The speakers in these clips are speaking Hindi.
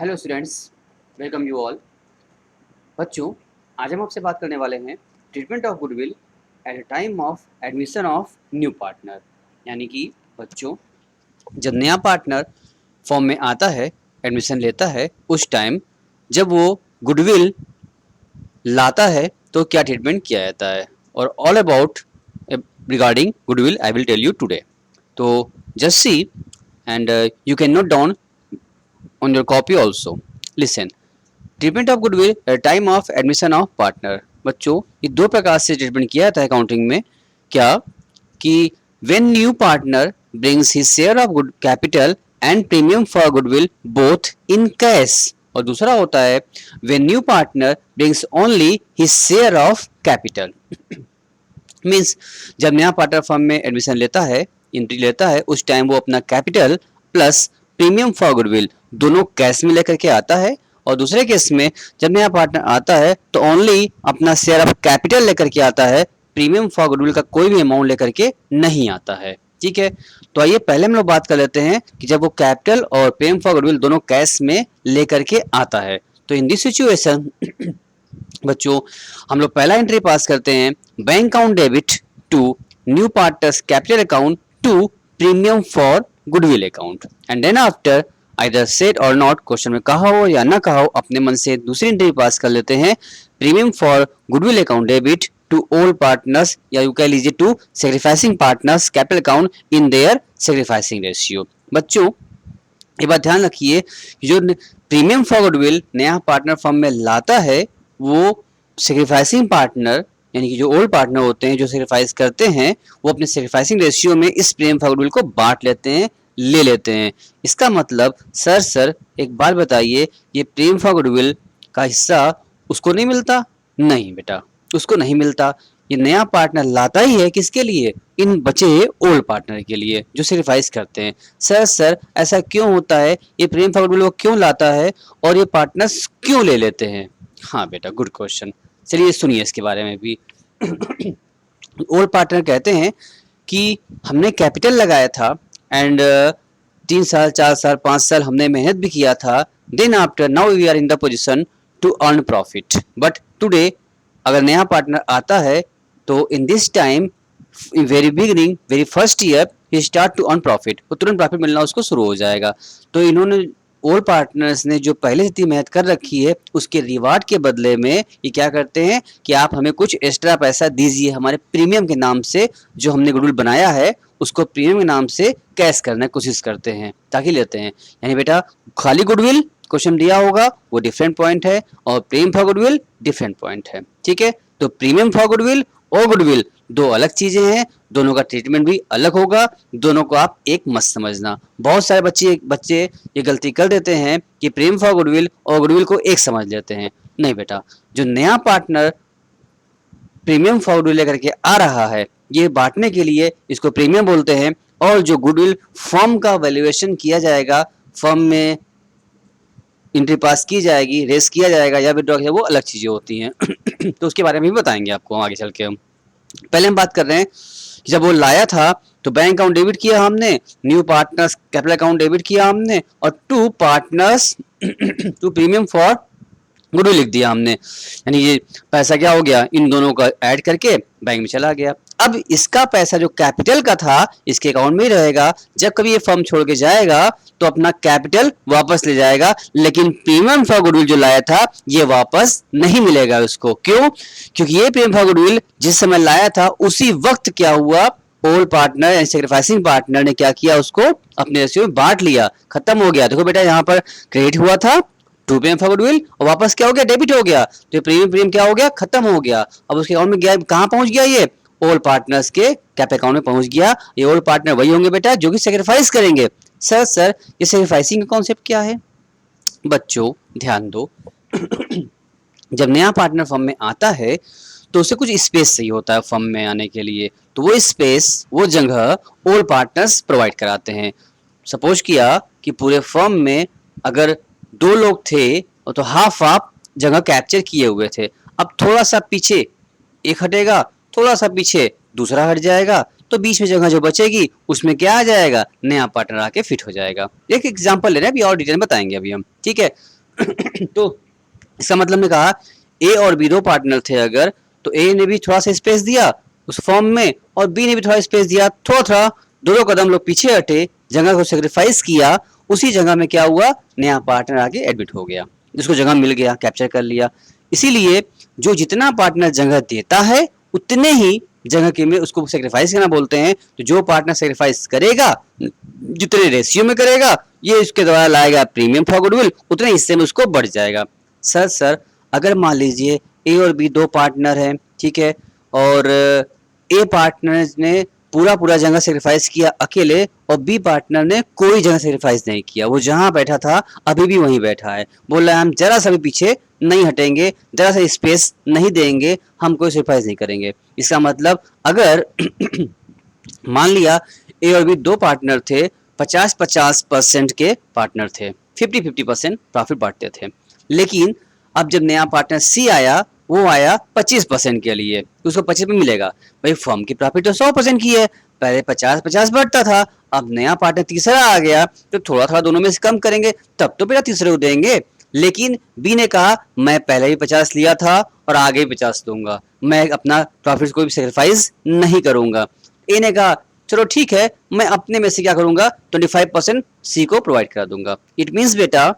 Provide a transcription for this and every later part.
Hello students, welcome you all. बच्चों, आज हम आपसे बात करने वाले हैं treatment of goodwill at a time of admission of new partner. यानी कि बच्चों, जब नया पार्टनर फॉर्म में आता है, एडमिशन लेता है, उस टाइम जब वो गुडविल लाता है तो क्या ट्रीटमेंट किया जाता है, और all about regarding goodwill I will tell you today. तो just see and you can note down on your copy also. Listen. Treatment of goodwill at time of admission of partner. बच्चों, ये दो प्रकार से ट्रीटमेंट किया जाता है अकाउंटिंग में। क्या कि when new partner brings his share of good capital and premium for goodwill both in cash, और दूसरा होता है when new partner brings only his share of capital. Means जब नया पार्टनर फर्म में एडमिशन लेता है, एंट्री लेता है, उस टाइम वो अपना capital plus premium for goodwill दोनों कैश में लेकर के आता है, और दूसरे केस में जब नया पार्टनर आता है तो ओनली अपना शेयर ऑफ कैपिटल लेकर के आता है, प्रीमियम फॉर गुडविल का कोई भी अमाउंट लेकर के नहीं आता है। ठीक है, तो आइए पहले हम लोग बात कर लेते हैं कि जब वो कैपिटल और प्रीमियम फॉर गुडविल दोनों कैश में लेकर के आता है, तो इन दिस सिचुएशन बच्चों हम लोग पहला एंट्री पास करते हैं, bank account debit to new partners capital account to premium for goodwill account, and then after either set और नॉट, क्वेश्चन में कहा हो या ना कहा हो, अपने मन से दूसरी एंट्री पास कर लेते हैं, premium for goodwill account debit to all partners, या यू कह लीजिए to sacrificing partners capital account in their sacrificing ratio. बच्चों, ये बात ध्यान रखिए, जो प्रीमियम फॉर गुडविल नया पार्टनर फर्म में लाता है, वो सेक्रीफाइसिंग पार्टनर यानी कि जो ओल्ड पार्टनर होते हैं, जो सेक्रीफाइस करते हैं, वो अपने सेक्रीफाइसिंग रेशियो में इस प्रीमियम फॉर गुडविल को बांट लेते हैं, ले लेते हैं। इसका मतलब सर एक बात बताइए, ये प्रीमियम फॉर गुडविल का हिस्सा उसको नहीं मिलता? नहीं बेटा, उसको नहीं मिलता। ये नया पार्टनर लाता ही है किसके लिए? इन बचे ओल्ड पार्टनर के लिए जो सेक्रीफाइस करते हैं। सर ऐसा क्यों होता है? ये प्रीमियम फॉर गुडविल वो क्यों लाता है और ये पार्टनर्स क्यों ले लेते हैं? हाँ बेटा, गुड क्वेश्चन। चलिए सुनिए इसके बारे में भी। ओल्ड पार्टनर कहते हैं कि हमने कैपिटल लगाया था एंड 3 साल 4 साल 5 साल हमने मेहनत भी किया था, then after now we are in the position to earn profit, but today अगर नया पार्टनर आता है तो in this time in very beginning very first year ही स्टार्ट टू अर्न प्रॉफिट, वो तुरंत प्रॉफिट मिलना उसको शुरू हो जाएगा। तो इन्होंने ओल्ड पार्टनर्स ने जो पहले से इतनी मेहनत कर रखी है, उसके रिवार्ड के बदले में ये क्या करते हैं कि आप हमें कुछ एक्स्ट्रा पैसा दीजिए हमारे प्रीमियम के नाम से, जो हमने गुडविल बनाया है उसको प्रीमियम के नाम से कैश करने की कोशिश करते हैं, ताकि लेते हैं। यानी बेटा खाली गुडविल क्वेश्चन दिया होगा वो डिफरेंट पॉइंट है, और premium for goodwill different point है। ठीक है, तो प्रीमियम फॉर गुडविल और गुडविल दो अलग चीजें हैं, दोनों का ट्रीटमेंट भी अलग होगा, दोनों को आप एक मत समझना। बहुत सारे बच्चे ये गलती कर देते हैं कि प्रीमियम फॉर गुडविल और गुडविल को एक समझ लेते हैं। नहीं बेटा, जो नया पार्टनर प्रीमियम फॉर गुडविल लेकर के आ रहा है, ये बांटने के लिए इसको प्रीमियम बोलते हैं, और जो गुडविल फर्म का वैल्यूएशन किया जाएगा, फर्म में एंट्री पास की जाएगी, रेस किया जाएगा या विड्रॉ किया, वो अलग चीजें होती हैं। तो उसके बारे में भी बताएंगे आपको आगे चल के। हम पहले हम बात कर रहे हैं कि जब वो लाया था तो बैंक अकाउंट डेबिट किया हमने, new partners capital account debit किया हमने, और to partners to premium for goodwill लिख दिया हमने। यानी ये पैसा क्या हो गया, इन दोनों का ऐड करके बैंक में चला गया। अब इसका पैसा जो कैपिटल का था इसके अकाउंट में ही रहेगा, जब कभी ये फर्म छोड़ के जाएगा तो अपना कैपिटल वापस ले जाएगा, लेकिन प्रीमियम फॉर गुडविल जो लाया था ये वापस नहीं मिलेगा उसको। क्यों? क्योंकि ये प्रीमियम फॉर गुडविल जिस समय लाया था उसी वक्त क्या हुआ, old partner and sacrificing partner ने क्या किया, उसको अपने रेशियो में बांट लिया, खत्म हो गया। देखो बेटा, यहाँ पर क्रेडिट हुआ था टू प्रीमियम फॉर गुडविल और वापस क्या हो गया, डेबिट हो गया, तो प्रीमियम क्या हो गया, खत्म हो गया। अब उसके अकाउंट में गया, कहाँ पहुंच गया, ये ओल्ड पार्टनर्स के कैप अकाउंट में पहुंच गया। ये ओल्ड पार्टनर वही होंगे बेटा जो कि सेक्रीफाइस करेंगे। सर ये सेक्रीफाइसिंग का कॉन्सेप्ट क्या है? बच्चों ध्यान दो। जब नया पार्टनर फर्म में आता है तो उसे कुछ स्पेस चाहिए होता है फर्म में आने के लिए, तो वो स्पेस, वो जगह ओल्ड पार्टनर्स प्रोवाइड कराते हैं। सपोज किया कि पूरे फर्म में अगर 2 लोग थे तो हाफ आप जगह कैप्चर किए हुए थे, अब थोड़ा सा पीछे एक हटेगा, थोड़ा सा पीछे दूसरा हट जाएगा, तो बीच में जगह जो बचेगी उसमें क्या आ जाएगा, नया पार्टनर आके फिट हो जाएगा। एक एग्जांपल ले रहे हैं, अभी और डिटेल में बताएंगे अभी हम, ठीक है। तो इसका मतलब ने कहा ए और बी दो पार्टनर थे अगर, तो ए ने भी थोड़ा सा स्पेस दिया उस फॉर्म में और बी ने भी थोड़ा स्पेस दिया, थोड़ा थोड़ा दोनों कदम लोग पीछे हटे, जगह को सेक्रीफाइस किया, उसी जगह में क्या हुआ, नया पार्टनर आके एडमिट हो गया, जिसको जगह मिल गया, कैप्चर कर लिया। इसीलिए जो जितना पार्टनर जगह देता है उतने ही जगह के में उसको सेक्रीफाइस करना बोलते हैं। तो जो पार्टनर सेक्रीफाइस करेगा, जितने रेशियो में करेगा, ये इसके द्वारा लाएगा प्रीमियम फॉर गुडविल, उतने हिस्से में उसको बढ़ जाएगा। सर अगर मान लीजिए ए और बी दो पार्टनर हैं, ठीक है, और ए पार्टनर ने पूरा जगह सेक्रीफाइस किया अकेले और बी पार्टनर ने कोई जगह सेक्रीफाइस नहीं किया, वो जहां बैठा था अभी भी वहीं बैठा है, बोल रहा है हम जरा सा भी पीछे नहीं हटेंगे, जरा सा स्पेस नहीं देंगे, हम कोई सेक्रीफाइस नहीं करेंगे। इसका मतलब अगर मान लिया ए और बी दो पार्टनर थे, 50-50% के पार्टनर थे, 50-50% प्रॉफिट बांटते थे, लेकिन अब जब नया पार्टनर सी आया, वो आया 25% के लिए, उसको 25 में मिलेगा। भाई फर्म की प्रॉफिट तो 100% की है, पहले 50-50 बढ़ता था, अब नया पार्टनर तीसरा आ गया तो थोड़ा थोड़ा दोनों में से कम करेंगे, तब तो बेटा तीसरे को देंगे। लेकिन बी ने कहा मैं पहले भी 50 लिया था और आगे भी 50 दूंगा, मैं अपना प्रॉफिट कोई भी सेक्रीफाइस नहीं करूंगा। ए ने कहा चलो ठीक है, मैं अपने में से क्या करूंगा, 25% सी को प्रोवाइड करा दूंगा। इट मीन्स बेटा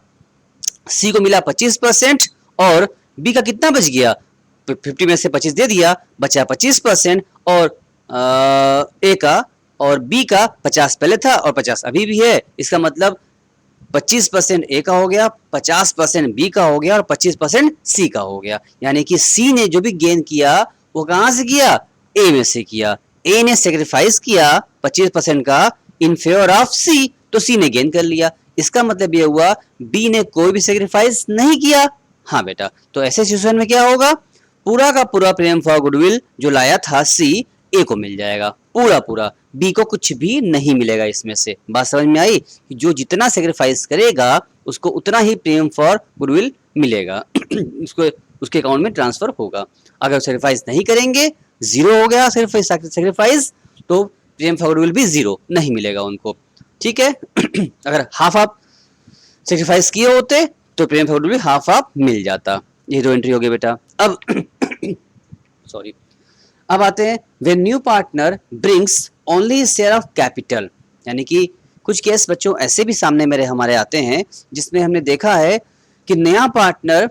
सी को मिला 25% और बी का कितना बच गया, 50 में से 25 दे दिया, बचा 25%, और ए का और बी का 50 पहले था और 50 अभी भी है। इसका मतलब 25% ए का हो गया, 50% बी का हो गया और 25% सी का हो गया। यानी कि सी ने जो भी गेन किया वो कहां से किया, ए में से किया। ए ने सेक्रीफाइस किया 25% का इन फेवर ऑफ सी, तो सी ने गेन कर लिया। इसका मतलब ये हुआ बी ने कोई भी सेक्रीफाइस नहीं किया। हाँ बेटा, तो ऐसे सिचुएशन में क्या होगा, पूरा का पूरा प्रीमियम फॉर गुडविल जो लाया था सी, ए को मिल जाएगा पूरा, बी को कुछ भी नहीं मिलेगा इसमें से। बात समझ में आई, जो जितना सेक्रीफाइस करेगा उसको उतना ही प्रीमियम फॉर गुडविल मिलेगा उसको उसके अकाउंट में ट्रांसफर होगा। अगर सेक्रीफाइस नहीं करेंगे, जीरो हो गया सेक्रीफाइस, तो प्रीमियम फॉर गुडविल भी जीरो, नहीं मिलेगा उनको, ठीक है। अगर हाफ आप सेक्रीफाइस किए होते तो प्रीमियम फॉर गुडविल हाफ आप मिल जाता। ये दो एंट्री हो गई बेटा। अब सॉरी, अब आते हैं when new partner brings only share of capital, यानी कि कुछ केस बच्चों ऐसे भी सामने मेरे हमारे आते हैं जिसमें हमने देखा है कि नया पार्टनर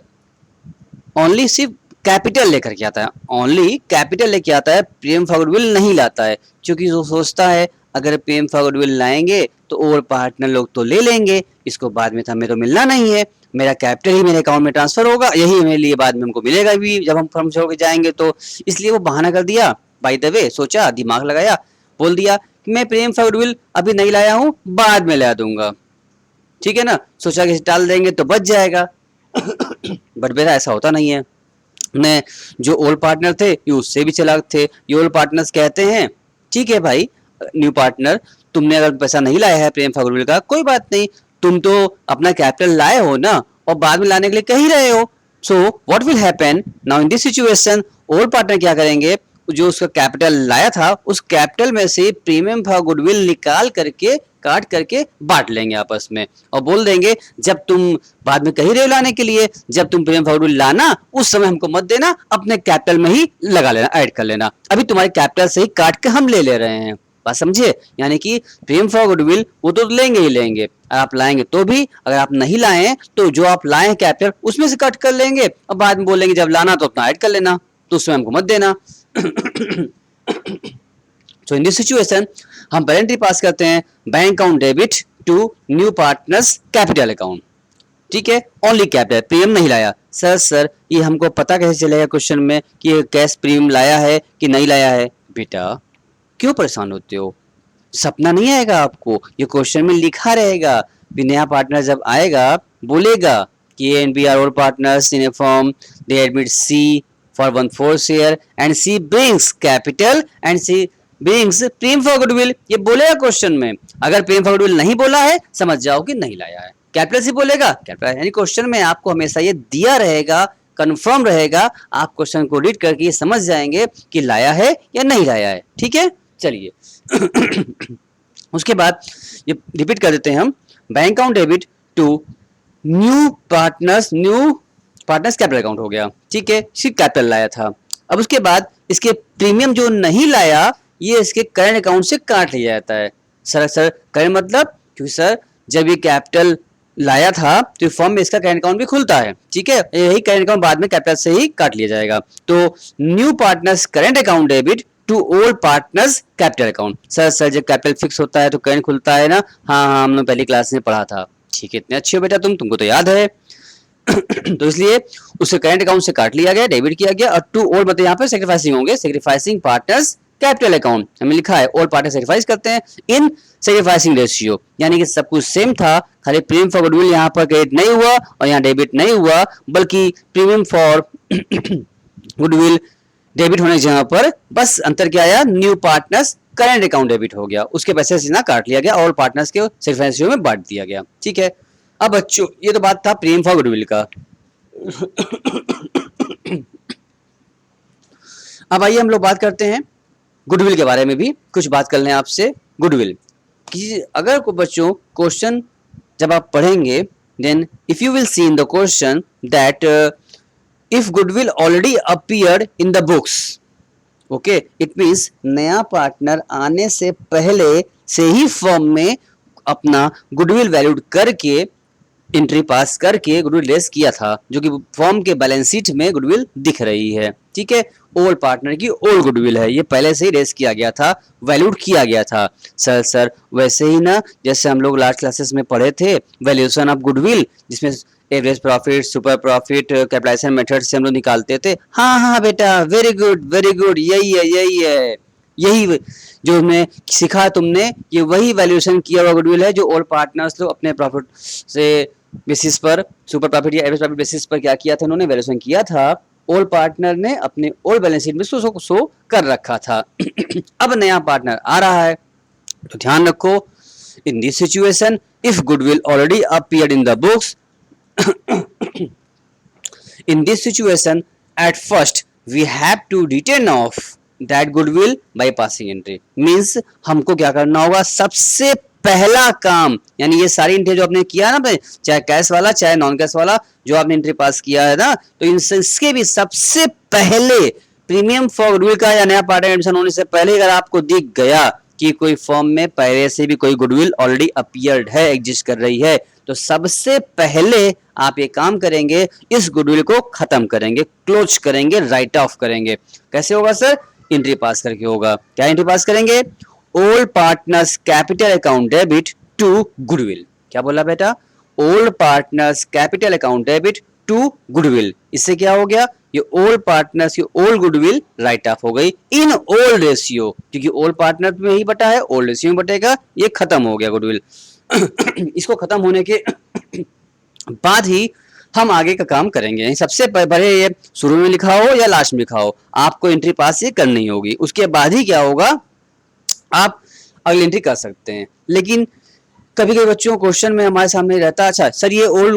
ओनली सिर्फ कैपिटल लेकर के आता है, ओनली कैपिटल लेके आता है, प्रीमियम फॉर गुडविल नहीं लाता है, क्योंकि वो सोचता है अगर प्रीमियम फॉर गुडविल लाएंगे तो और पार्टनर लोग तो ले लेंगे, इसको बाद में हमें तो मिलना नहीं है, मेरा कैपिटल ही मेरे अकाउंट में ट्रांसफर होगा, यही मेरे लिए बाद में हमको मिलेगा भी जब हम फर्म छोड़ के जाएंगे। तो इसलिए वो बहाना कर दिया, बाय द वे सोचा, दिमाग लगाया, बोल दिया कि मैं प्रीमियम फॉर गुडविल अभी नहीं लाया हूँ, बाद में ला दूंगा, ठीक है ना, सोचा कि टाल देंगे तो बच जाएगा। बट बेटा ऐसा होता नहीं है। ने जो ओल्ड पार्टनर थे ये उससे भी चालाक थे। ये ओल्ड पार्टनर्स कहते हैं ठीक है भाई न्यू पार्टनर, तुमने अगर पैसा नहीं लाया है प्रीमियम फॉर गुडविल का, कोई बात नहीं, तुम तो अपना कैपिटल लाए हो ना और बाद में लाने के लिए कह ही रहे हो। So what will happen now in this situation, old partner क्या करेंगे, जो उसका कैपिटल लाया था उस कैपिटल में से प्रीमियम फॉर गुडविल निकाल करके काट करके बांट लेंगे आपस में और बोल देंगे जब तुम बाद में कहीं रहे लाने के लिए, जब तुम प्रीमियम फॉर गुडविल लाना उस समय हमको मत देना, अपने कैपिटल में ही लगा लेना, ऐड कर लेना, अभी तुम्हारे कैपिटल से ही काट के हम ले रहे हैं। बात समझे, यानी कि प्रीमियम फॉर गुडविल वो तो लेंगे ही लेंगे, आप लाएंगे तो भी, अगर आप नहीं लाए तो जो आप लाए हैं कैपिटल उसमें से कट कर लेंगे और बाद में बोलेंगे जब लाना तो अपना ऐड कर लेना, तो उसमें हमको मत देना। So in this situation हम बैलेंस शीट पास करते हैं, bank account debit to new partners capital account, ठीक है, ओनली कैपिटल, प्रीमियम नहीं लाया। सर ये हमको पता कैसे चलेगा क्वेश्चन में कि ये कैश प्रीमियम लाया है कि नहीं लाया है। बेटा क्यों परेशान होते हो, सपना नहीं आएगा आपको, ये क्वेश्चन में लिखा रहेगा, भी नया पार्टनर जब आएगा बोलेगा कि A and B are all partners in a firm, they admit C for 1/4 share and C brings capital and C brings premium for goodwill, ये बोलेगा क्वेश्चन में। अगर premium for goodwill नहीं बोला है समझ जाओ कि नहीं लाया है, कैपिटल सी बोलेगा कैपिटल, यानी क्वेश्चन में आपको हमेशा ये दिया रहेगा, कंफर्म रहेगा, आप क्वेश्चन को रीड करके ये समझ जाएंगे कि लाया है या नहीं लाया है, ठीक है। चलिए उसके बाद ये रिपीट कर देते हैं हम, bank account debit to new partners capital account हो गया, ठीक है, सिर्फ कैपिटल लाया था। अब उसके बाद इसके प्रीमियम जो नहीं लाया ये इसके करंट अकाउंट से काट लिया जाता है। सर करंट मतलब, क्योंकि सर जब ये कैपिटल लाया था तो फॉर्म में इसका करंट अकाउंट भी खुलता है, ठीक है, यही करंट अकाउंट बाद में कैपिटल से ही काट लिया जाएगा। तो new partners current account debit to old partners capital account. Sir जब कैपिटल फिक्स होता है तो करंट खुलता है ना, हाँ हम लोग पहली क्लास में पढ़ा था, ठीक है, इतने अच्छे हो बेटा तुमको तो याद है। तो इसलिए उसे करंट अकाउंट से काट लिया गया, डेबिट किया गया, और टू ओल्ड मतलब यहाँ पे सेक्रीफाइसिंग होंगे, सेक्रीफाइसिंग पार्टनर्स कैपिटल अकाउंट हमें लिखा है, ओल्ड पार्टनर सेक्रीफाइस करते हैं इन सेक्रीफाइसिंग रेशियो, यानी कि सब कुछ सेम था, खाली प्रीमियम फॉर गुडविल यहाँ पर क्रेडिट नहीं हुआ और यहाँ डेबिट नहीं हुआ, बल्कि प्रीमियम फॉर गुडविल डेबिट होने की जगह पर बस अंतर क्या आया, new partners current account debit हो गया, उसके पैसे से ना काट लिया गया और पार्टनर्स के सेक्रीफाइस रेशियो में बांट दिया गया, ठीक है। अब बच्चों ये तो बात था प्रीमियम फॉर गुडविल का। अब आइए हम लोग बात करते हैं गुडविल के बारे में भी कुछ बात कर लें आपसे। गुडविल कि अगर को बच्चों क्वेश्चन जब आप पढ़ेंगे, then if you will see in the question that if goodwill already appeared in the books, okay, it means नया पार्टनर आने से पहले से ही फर्म में अपना गुडविल वैल्यूड करके एंट्री पास करके गुडविल रेस किया था, जो कि फर्म के बैलेंस शीट में गुडविल दिख रही है, ठीक है, ओल्ड पार्टनर की ओल्ड गुडविल है, ये पहले से ही रेस किया गया था, वैल्यूड किया गया था। सर वैसे ही ना जैसे हम लोग लास्ट क्लासेस में पढ़े थे वैल्यूएशन ऑफ गुडविल, जिसमें average profit, super profit, capitalisation method से हम लोग निकालते थे। हाँ बेटा, वेरी गुड, यही जो हमने सीखा तुमने, ये वही वैल्यूएशन किया हुआ गुडविल है जो ओल्ड पार्टनर्स लोग अपने प्रॉफिट से बेसिस पर, सुपर प्रॉफिट या एवरेज प्रॉफिट बेसिस पर क्या किया था, उन्होंने वैल्यूएशन किया था, ओल्ड पार्टनर ने अपने ओल्ड बैलेंस शीट में शो कर रखा था। अब नया पार्टनर आ रहा है तो ध्यान रखो, in this situation if goodwill already appeared in the books, in this situation at first we have to retain off that goodwill by passing entry, means हमको क्या करना होगा, सबसे पहला काम, यानी ये सारी एंट्री जो आपने किया ना भाई, चाहे कैश वाला चाहे नॉन कैश वाला जो आपने एंट्री पास किया है ना, तो इसके भी सबसे पहले प्रीमियम फॉर गुडविल का या नया पार्टनर एडमिशन होने से पहले अगर आपको दिख गया कि कोई फर्म में पहले से भी कोई गुडविल ऑलरेडी अपीयर्ड है, एग्जिस्ट कर रही है, तो सबसे पहले आप ये काम करेंगे, इस गुडविल को खत्म करेंगे, क्लोज करेंगे, राइट ऑफ करेंगे। कैसे होगा सर, एंट्री पास करके होगा। क्या एंट्री पास करेंगे, old partners capital account debit to goodwill. क्या बोला बेटा, old partners capital account debit to goodwill. इससे क्या हो गया, ये ओल्ड पार्टनर्स की ओल्ड गुडविल राइट ऑफ हो गई इन ओल्ड रेशियो, क्योंकि ओल्ड पार्टनर में ही बटा है, ओल्ड रेशियो में बटेगा, ये खत्म हो गया गुडविल। इसको खत्म होने के बाद ही हम आगे का काम करेंगे। सबसे पहले ये शुरू में लिखा हो या लास्ट में लिखा हो, आपको एंट्री पास ये करनी होगी, उसके बाद ही क्या होगा, आप अगली एंट्री कर सकते हैं। लेकिन कभी कभी बच्चों क्वेश्चन में हमारे सामने रहता, अच्छा सर ये ओल्ड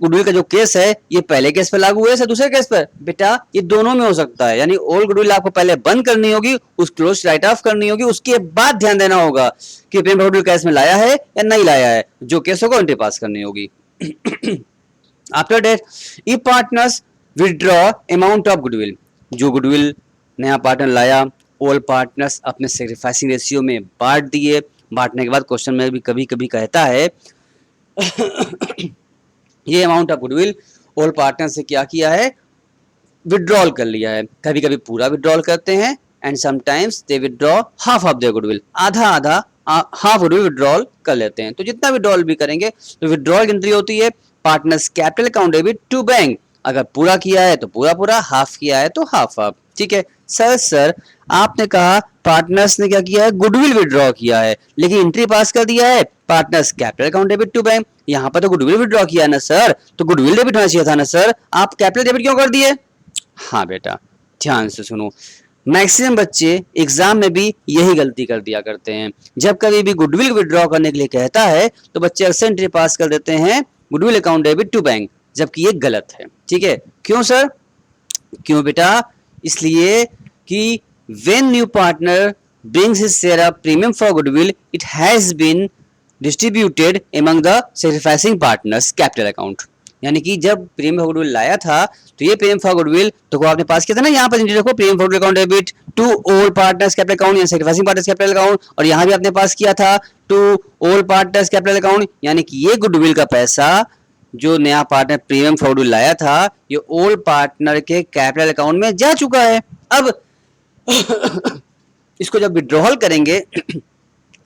गुडविल का जो केस है ये पहले केस पर लागू है सर दूसरे केस पर, बेटा ये दोनों में हो सकता है, यानी ओल्ड गुडविल आपको पहले बंद करनी होगी, उस क्लोज राइट ऑफ करनी होगी, उसके बाद ध्यान देना होगा कि प्रीमियम गुडविल केस में लाया है या नहीं लाया है, जो केस होगा एंट्री पास करनी होगी। After that if partners withdraw amount of goodwill, जो गुडविल नया पार्टनर लाया ओल्ड पार्टनर्स अपने सेक्रीफाइसिंग रेशियो में बांट दिए, बांटने के बाद क्वेश्चन में भी कभी कभी कहता है ये amount of goodwill old partner से क्या किया है, विड्रॉल कर लिया है। कभी कभी पूरा विड्रॉल करते हैं and sometimes they withdraw half of their goodwill, आधा हाफ गुडविल विड्रॉल कर लेते हैं। तो जितना विड्रॉल भी करेंगे तो विड्रॉल की एंट्री होती है partners capital account debit to bank, अगर पूरा किया है तो पूरा, हाफ किया है तो हाफ, ठीक है। सर आपने कहा पार्टनर्स ने क्या किया है, गुडविल विड्रॉ किया है, लेकिन एंट्री पास कर दिया है partners capital account debit to bank, यहाँ पर तो गुडविल विड्रॉ किया है ना सर, तो गुडविल डेबिट होना चाहिए था ना सर, आप कैपिटल डेबिट क्यों कर दिए। हाँ बेटा ध्यान से सुनो, मैक्सिमम बच्चे एग्जाम में भी यही गलती कर दिया करते हैं, जब कभी भी गुडविल विड्रॉ करने के लिए कहता है तो बच्चे अक्सर एंट्री पास कर देते हैं goodwill account debit to bank, जबकि ये गलत है, ठीक है। क्यों सर, क्यों बेटा, इसलिए कि when new partner brings his share of premium for goodwill, it has been distributed among the sacrificing partners capital account. यानी कि जब प्रीमियम फॉर गुडविल लाया था तो ये प्रीमियम फॉर गुडविल तो आपने पास किया था ना, यहाँ पर देखो premium for goodwill account debit to all partners capital account या सैक्रिफाइसिंग पार्टनर्स कैपिटल अकाउंट, और यहाँ भी आपने पास किया था to all partners capital account, यानी कि ये गुडविल का पैसा जो नया पार्टनर प्रीमियम फॉर गुडविल लाया था ये ऑल पार्टनर के कैपिटल अकाउंट में जा चुका है। अब इसको जब विड्रॉल करेंगे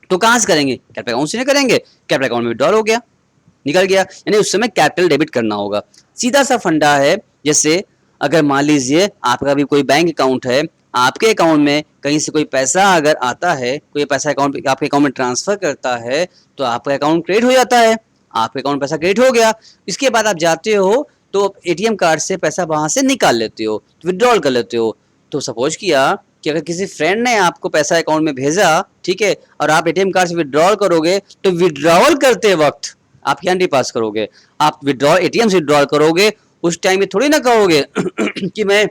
तो कहां से करेंगे, कैपिटल अकाउंट से करेंगे, कैपिटल अकाउंट में विड्रॉल हो गया, निकल गया, यानी उस समय कैपिटल डेबिट करना होगा। सीधा सा फंडा है। जैसे अगर मान लीजिए आपका भी कोई बैंक अकाउंट है, आपके अकाउंट में कहीं से कोई पैसा अगर आता है, कोई पैसा अकाउंट आपके अकाउंट में ट्रांसफर करता है तो आपका अकाउंट क्रेडिट हो जाता है, आपके अकाउंट में पैसा क्रेडिट हो गया, इसके बाद आप जाते हो तो एटीएम कार्ड से पैसा वहां से निकाल लेते हो, विड्रॉल कर लेते हो। तो सपोज किया कि अगर किसी फ्रेंड ने आपको पैसा अकाउंट में भेजा, ठीक है, और आप एटीएम कार्ड से विड्रॉल करोगे तो विड्रॉल करते वक्त आप क्या एंट्री पास करोगे, आप विड्रॉल एटीएम से विड्रॉल करोगे, उस टाइम में थोड़ी ना कहोगे कि मैं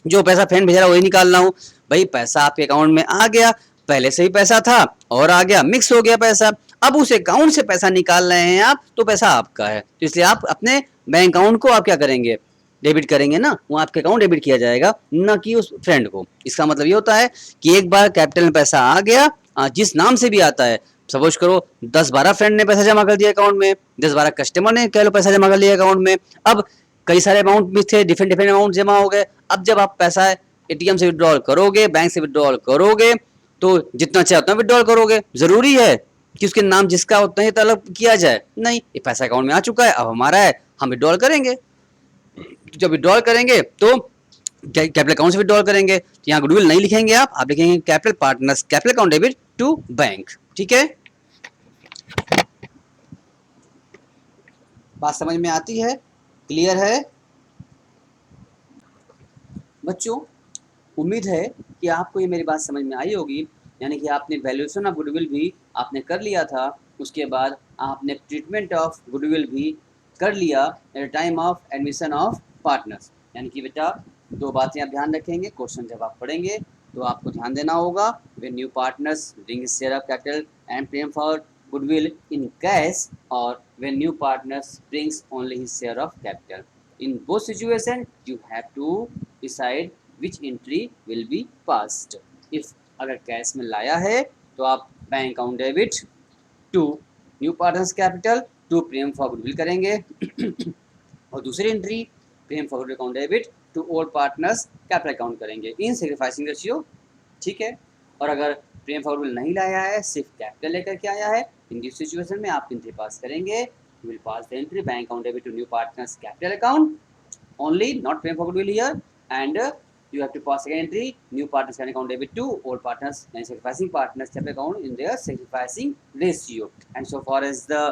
जो पैसा फ्रेंड भेज रहा है वही निकाल रहा हूँ। भाई पैसा आपके अकाउंट में आ गया, पहले से ही पैसा था और आ गया, मिक्स हो गया पैसा, अब उस अकाउंट से पैसा निकाल रहे हैं आप तो पैसा आपका है, तो इसलिए आप अपने बैंक अकाउंट को आप क्या करेंगे, डेबिट करेंगे ना, वो आपके अकाउंट डेबिट किया जाएगा, न कि उस फ्रेंड को। इसका मतलब ये होता है कि एक बार कैपिटल में पैसा आ गया, जिस नाम से भी आता है, सपोज करो 10-12 फ्रेंड ने पैसा जमा कर दिया अकाउंट में, 10-12 कस्टमर ने कह लो पैसा जमा कर लिया अकाउंट में, अब कई सारे अमाउंट भी थे, डिफरेंट डिफरेंट अमाउंट जमा हो गए। अब जब आप पैसा एटीएम से विड्रॉल करोगे, बैंक से विड्रॉल करोगे, तो जितना चाहे उतना विड्रॉल करोगे। जरूरी है कि उसके नाम जिसका उतना ही तलब किया जाए, नहीं, ये पैसा अकाउंट में आ चुका है, अब हमारा है, हम विड्रॉल करेंगे। जब विड्रॉल करेंगे तो कैपिटल अकाउंट से विड्रॉल करेंगे, तो यहाँ गुडविल नहीं लिखेंगे, आप लिखेंगे capital partners capital account debit to bank. ठीक है, बात समझ में आती है, क्लियर है बच्चों? उम्मीद है कि आपको ये मेरी बात समझ में आई होगी, यानी कि आपने वैल्यूएशन ऑफ गुडविल भी आपने कर लिया था, उसके बाद आपने ट्रीटमेंट ऑफ गुडविल भी कर लिया at time of admission of partners. यानी कि बेटा दो बातें आप ध्यान रखेंगे, क्वेश्चन जब आप पढ़ेंगे तो आपको ध्यान देना होगा, when new partners bring share of capital and premium for goodwill in cash, और when new partners brings only his share of capital. In both situation you have to decide which entry will be passed. If अगर कैश में लाया है तो आप bank account debit to new partners capital to premium for goodwill करेंगे और दूसरी entry premium for goodwill account debit to all partners capital account करेंगे इन सैक्रिफाइसिंग रेशियो। ठीक है, और अगर प्रीमियम फॉर गुडविल नहीं लाया है, सिर्फ कैपिटल लेकर के आया है, इन दिस सिचुएशन में आप एंट्री पास करेंगे, you will pass the entry bank account debit to new partners capital account only, not paying for goodwill here, and you have to pass second entry new partners capital account debit to old partners and sacrificing partners capital account in their sacrificing ratio. And so far as the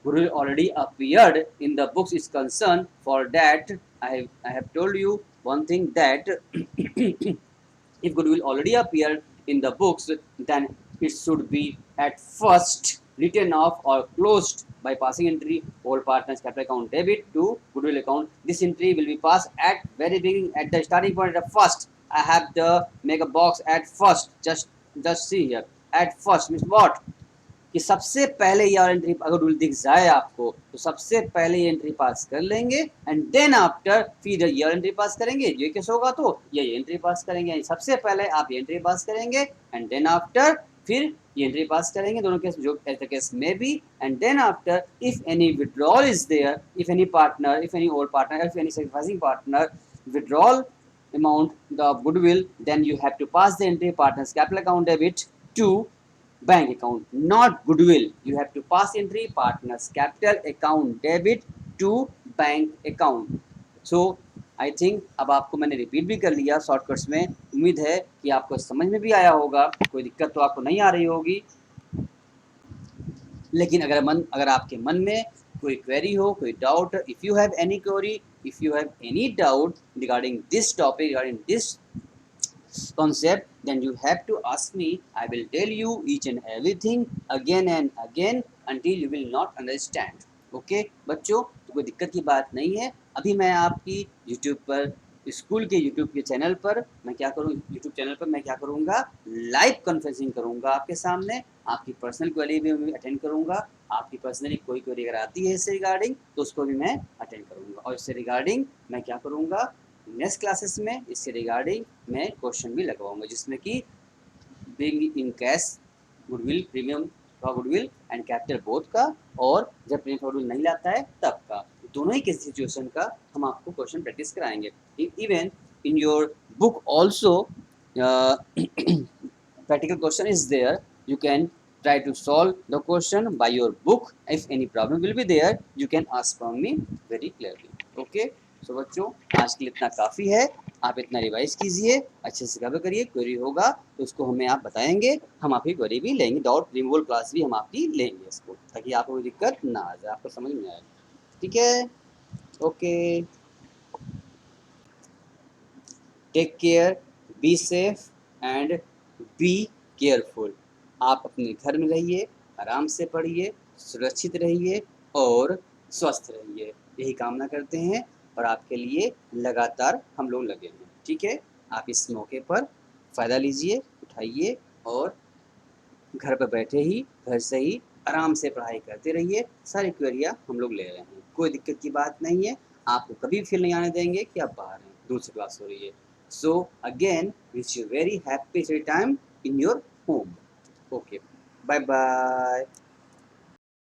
goodwill already appeared in the books is concerned, for that I have told you one thing, that if goodwill already appeared in the books, then it should be at first written off or closed by passing entry all partners capital account debit to goodwill account. This entry will be passed at very beginning, at the starting point, at the first. I have to make a box at first. Just see here, at first means what, कि सबसे पहले ये एंट्री अगर रूल दिख जाए आपको तो सबसे पहले ये एंट्री पास कर लेंगे, एंड देन आफ्टर फिर ये एंट्री पास करेंगे, ये केस होगा तो ये एंट्री पास करेंगे। सबसे पहले आप ये एंट्री पास करेंगे एंड देन आफ्टर फिर ये एंट्री पास करेंगे, दोनों केस जो एज द केस में be, and then after if any withdrawal is there, if any partner, if any old partner, if any sacrificing partner withdrawal amount the goodwill, then you have to pass the entry partners capital account debit to bank account, not goodwill. You have to pass entry partners capital account debit to bank account. So I think अब आपको मैंने रिपीट भी कर लिया शॉर्टकट्स में, उम्मीद है कि आपको समझ में भी आया होगा, कोई दिक्कत तो आपको नहीं आ रही होगी। लेकिन अगर आपके मन में कोई क्वेरी हो, कोई doubt, if you have any query, if you have any doubt regarding this topic, regarding this concept, then you have to ask me. I will tell you each and everything again and again until you will not understand. Okay बच्चों, तो कोई दिक्कत की बात नहीं है। अभी मैं आपकी YouTube पर स्कूल के यूट्यूब के चैनल पर मैं क्या करूँ, यूट्यूब चैनल पर मैं क्या करूँगा, लाइव कॉन्फ्रेंसिंग करूँगा आपके सामने, आपकी पर्सनल क्वेरी भी मैं अटेंड करूँगा, आपकी पर्सनली कोई क्वेरी अगर आती है इससे रिगार्डिंग तो उसको भी मैं अटेंड करूँगा, और इससे रिगार्डिंग मैं क्या करूँगा, नेक्स्ट क्लासेस में इससे रिगार्डिंग मैं क्वेश्चन भी लगवाऊँगा, जिसमें कि big in cash goodwill, premium का गुडविल एंड कैपिटल बोथ का, और जब प्रीमियम का गुडविल नहीं लाता है तब का, दोनों ही के सिचुएशन का हम आपको क्वेश्चन प्रैक्टिस कराएंगे। Even in your book also practical question is there, you can try to solve the question by your book. If any problem will be there, you can ask from me very clearly. Okay, so बच्चों आज के लिए इतना काफ़ी है, आप इतना रिवाइज कीजिए, अच्छे से कवर करिए, क्वेरी होगा तो उसको हमें आप बताएंगे, हम आपकी क्वेरी भी लेंगे, डाउट रिमूवल क्लास भी हम आपकी लेंगे इसको, ताकि आपको कोई दिक्कत ना आ जाए, आपको समझ में आए। ठीक है, okay, take care, be safe and be careful. आप अपने घर में रहिए, आराम से पढ़िए, सुरक्षित रहिए और स्वस्थ रहिए, यही कामना करते हैं, और आपके लिए लगातार हम लोग लगे हैं। ठीक है, आप इस मौके पर फ़ायदा लीजिए, उठाइए, और घर पर बैठे ही, घर से ही आराम से पढ़ाई करते रहिए, सारी क्वेरियाँ हम लोग ले रहे हैं, कोई दिक्कत की बात नहीं है, आपको कभी फील नहीं आने देंगे कि आप बाहर हैं, दूर से क्लास हो रही है। So again wish you very happy free time in your home. Okay, bye bye.